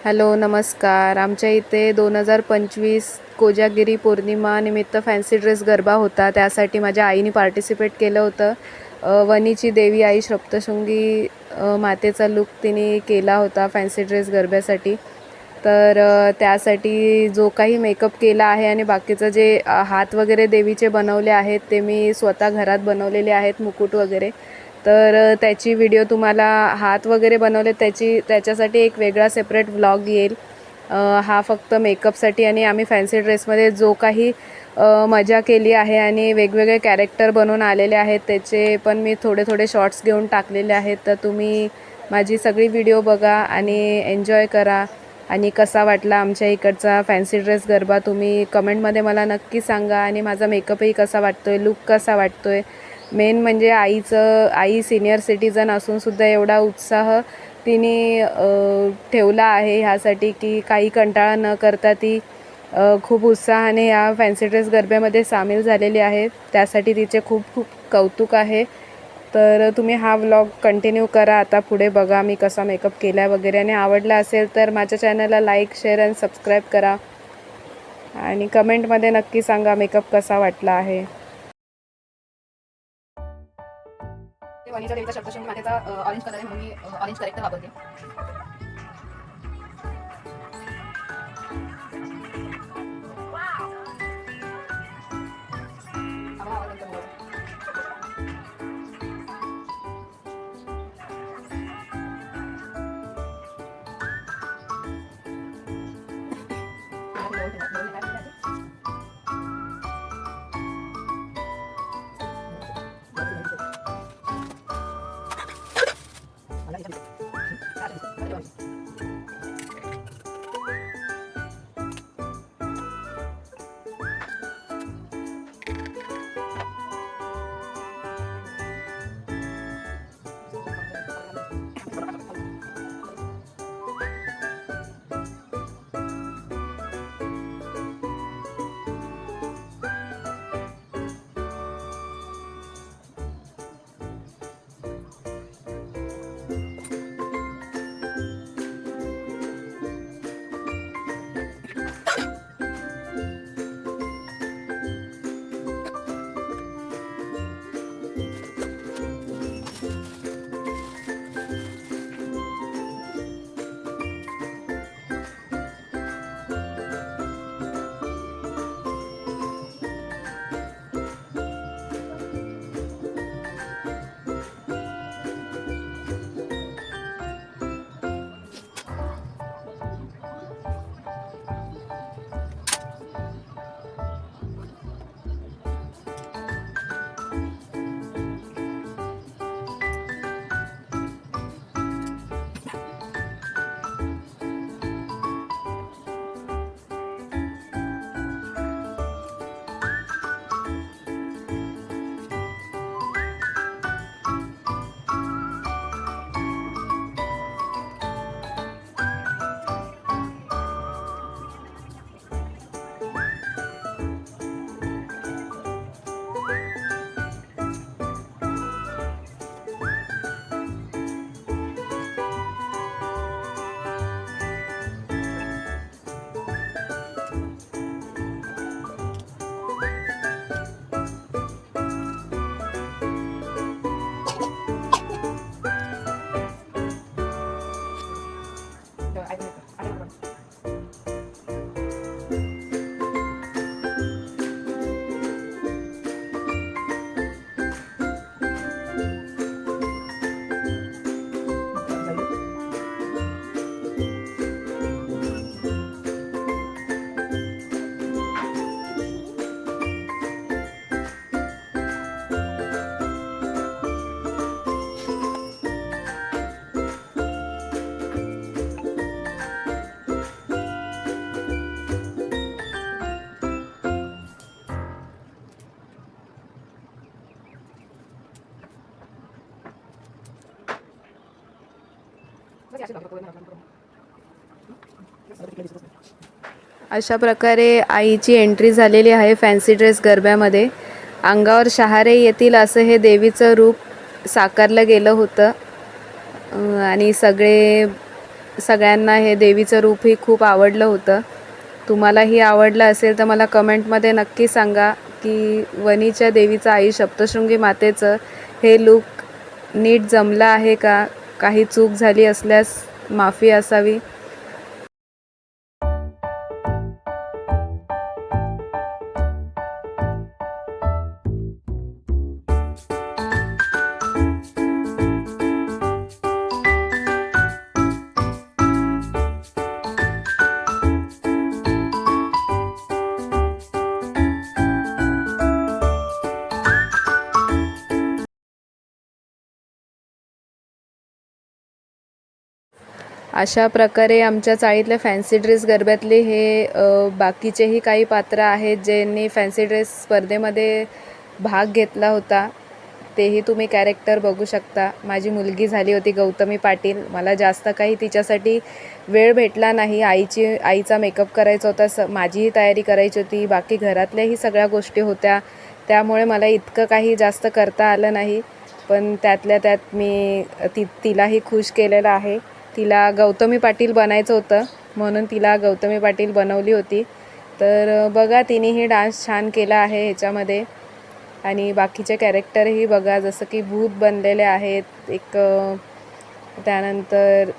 Hello नमस्कार. आमच्या इथे 2025 कोजागिरी पौर्णिमा निमित्त फॅन्सी ड्रेस गरबा होता. त्यासाठी माझ्या आईने पार्टिसिपेट केलं होतं. वणीची देवी आई सप्तशृंगी मातेचा लूक तिने केला होता फॅन्सी ड्रेस गरब्यासाठी. तर त्यासाठी जो काही मेकअप केला आहे आणि बाकीचं जे हात वगैरे देवीचे बनवले आहेत ते मी स्वतः घरात बनवलेले आहेत, मुकुट वगैरे. तर त्याची व्हिडिओ तुम्हाला हात वगैरे बनवले त्याच्यासाठी एक वेगळा सेपरेट व्लॉग येईल. हा फक्त मेकअपसाठी आणि आम्ही फॅन्सी ड्रेसमध्ये जो काही मजा केली आहे आणि वेगवेगळे कॅरेक्टर बनवून आलेले आहेत त्याचे पण मी थोडे थोडे शॉर्ट्स घेऊन टाकलेले आहेत. तर तुम्ही माझी सगळी व्हिडिओ बघा आणि एन्जॉय करा. आणि कसा वाटला आमच्या इकडचा फॅन्सी ड्रेस गरबा तुम्ही कमेंटमध्ये मला नक्की सांगा. आणि माझा मेकअपही कसा वाटतो आहे, लूक कसा वाटतो आहे. मेन म्हणजे आई सिनियर सिटीजन असूनसुद्धा एवढा उत्साह तिने ठेवला आहे ह्यासाठी की काही कंटाळा न करता ती खूप उत्साहाने या फॅन्सी ड्रेस गरब्यामध्ये सामील झालेली आहे. त्यासाठी तिचे खूप खूप कौतुक आहे. तर तुम्ही हा व्लॉग कंटिन्यू करा. आता पुढे बघा मी कसा मेकअप केला वगैरे. आणि आवडला असेल तर माझ्या चॅनलला लाईक, शेअर आणि सबस्क्राईब करा. आणि कमेंटमध्ये नक्की सांगा मेकअप कसा वाटला आहे. वणीच्या देवीचा सप्तशृंगी मातेचा ऑरेंज कलर आहे म्हणून मी ऑरेंज करेक्टर वापरते. अशा प्रकारे आईची एंट्री झालेली आहे फॅन्सी ड्रेस गरब्यामध्ये. अंगावर शहारे येतील असं हे देवीचं रूप साकारलं गेलं होतं. आणि सगळ्यांना हे देवीचं रूपही खूप आवडलं होतं. तुम्हालाही आवडलं असेल तर मला कमेंटमध्ये नक्की सांगा की वणीच्या देवीचं आई सप्तशृंगी मातेचं हे लूक नीट जमलं आहे का? काही चूक झाली असल्यास माफी असावी. अशा प्रकारे आमच्या चाळीतल्या फॅन्सी ड्रेस गरब्यातले हे बाकीचेही काही पात्र आहेत ज्यांनी फॅन्सी ड्रेस स्पर्धेमध्ये भाग घेतला होता. तेही तुम्ही कॅरेक्टर बघू शकता. माझी मुलगी झाली होती गौतमी पाटील. मला जास्त काही तिच्यासाठी वेळ भेटला नाही. आईचा मेकअप करायचा होता, माझीही तयारी करायची होती, बाकी घरातल्याही सगळ्या गोष्टी होत्या. त्यामुळे मला इतकं काही जास्त करता आलं नाही. पण त्यातल्या त्यात मी तिलाही खुश केलेलं आहे. तिला गौतमी पाटील बनायचं होतं म्हणून तिला गौतमी पाटील बनवली होती. तर बघा तिनेही डान्स छान केला आहे ह्याच्यामध्ये. आणि बाकीचे कॅरेक्टरही बघा, जसं की भूत बनलेले आहेत, त्यानंतर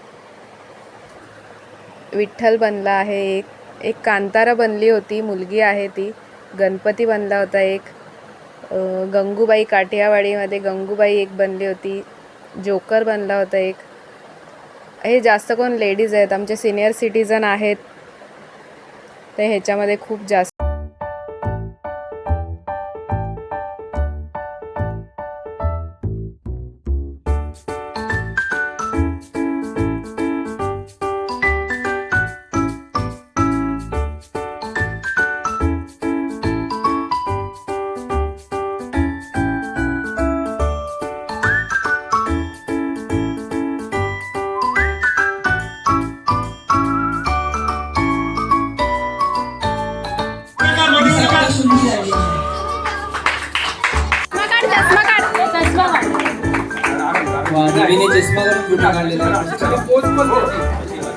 विठ्ठल बनला आहे, एक कांतारा बनली होती, मुलगी आहे ती, गणपती बनला होता एक, गंगूबाई काठियावाडीमध्ये गंगूबाई एक बनली होती, जोकर बनला होता एक. हे जास्त कोण लेडीज आहेत, आमचे सिनियर सिटीजन आहेत ते ह्याच्यामध्ये खूप जास्त.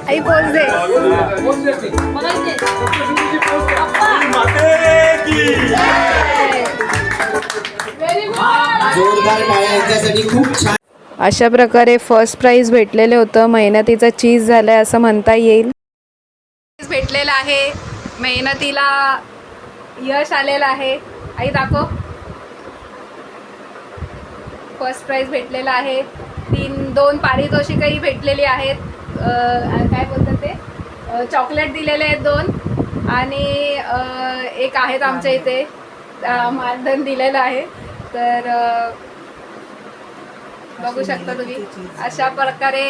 आई पोच दे. अशा प्रकारे फर्स्ट प्राइज भेटलेले होतं. मेहनतीचा चीज झालाय असं म्हणता येईल. भेटलेला आहे, मेहनतीला यश आलेलं आहे. आई दाखव. फर्स्ट प्राइज भेटलेला आहे. 2 पारितोषिकही भेटलेली आहेत. काय बोलतात ते, चॉकलेट दिलेले आहेत 2 आणि एक आहेत आमच्या इथे मानधन दिलेलं आहे. तर बघू शकता तुम्ही. अशा प्रकारे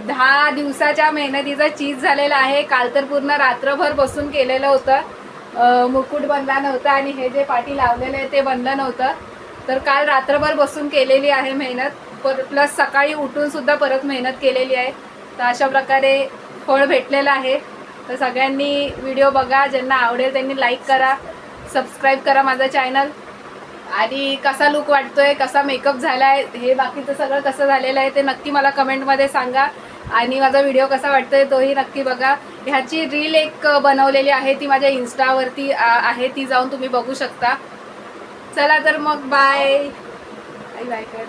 10 दिवसाच्या मेहनतीचा चीज झालेला आहे. काल तर पूर्ण रात्रभर बसून केलेलं होतं. मुकुट बनला नव्हता आणि हे जे पाठी लावलेलं आहे ते बनलं नव्हतं. तर काल रात्रभर बसून केलेली आहे मेहनत, प्लस सकाळी उठून सुद्धा परत मेहनत केलेली आहे. तर अशा प्रकारे फळ भेटलेलं आहे. तर सगळ्यांनी व्हिडिओ बघा, ज्यांना आवडेल त्यांनी लाईक करा, सबस्क्राईब करा माझं चॅनल. आणि कसा लुक वाटतोय, कसा मेकअप झाला आहे, हे बाकीचं सगळं कसं झालेलं आहे ते नक्की मला कमेंटमध्ये सांगा. आणि माझा व्हिडिओ कसा वाटतोय तोही नक्की बघा. ह्याची रील एक बनवलेली आहे, ती माझ्या इन्स्टावरती आहे, ती जाऊन तुम्ही बघू शकता. चला तर मग बाय. बाय कर.